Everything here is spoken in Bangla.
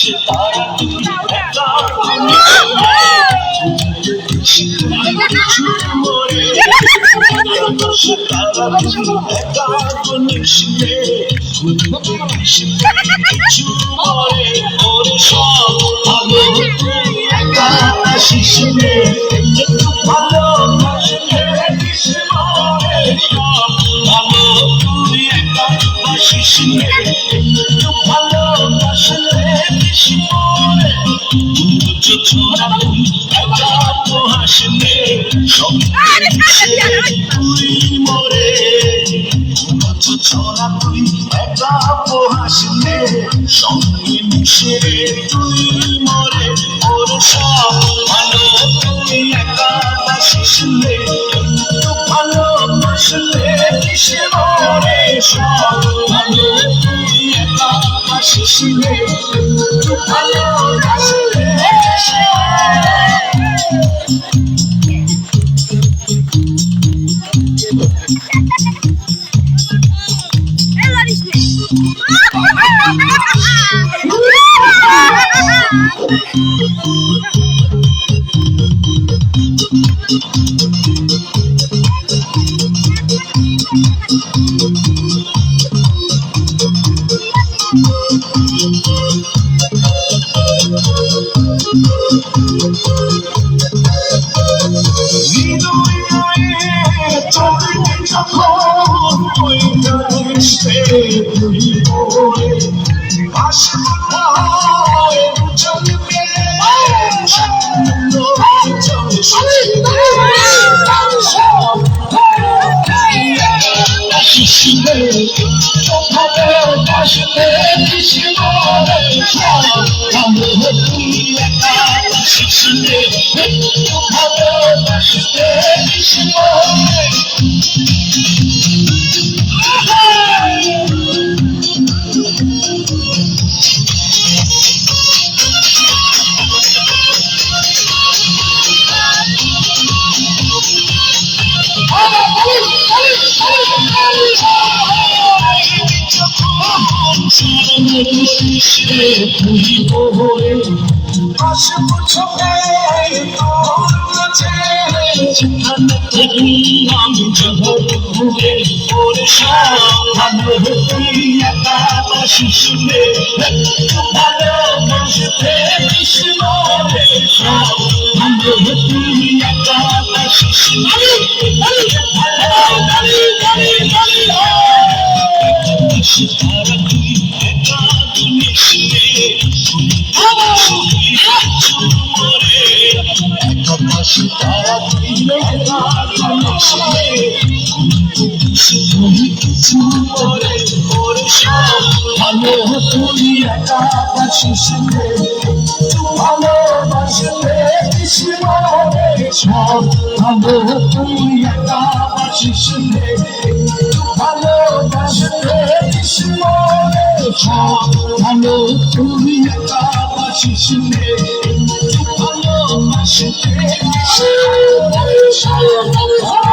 তারা তুই একা মরে তারা তুই একা নিশিলে মরে ওরে সব ভালো তুই একা শিশিলে একটু ভালো শিশিলে একটু ভালো ছোড়া তুই একা তো হাসলে তুই মরে ছোড়া তুই একা তো হাসলে সঙ্গে মিশে তুই মরে ওর সব ভালো তুই একা শিশিলে একটু ভালো বাসলে কিসে মরে সব ভালো তুই একা শিশিলে একটু ভালো বাসলে আমি জগৎ ঘুরে ওরে সব ভালো তুই একা শিশুরে ভালোবাসতে বিষ্ণুরে সব ভালো তুই একা শিশুরে তারা তুই একা মিশিয়ে তারা তুই একা ভালো তুই একা শিশুরে ভালোবাসতে বিষ্ণুরে সব ভালো তুই একা শিশুরে ভালোবাসতে বিষ্ণুরে সব ভালো তুই একা শিশুরে ভালোবাসতে বিষ্ণুরে সব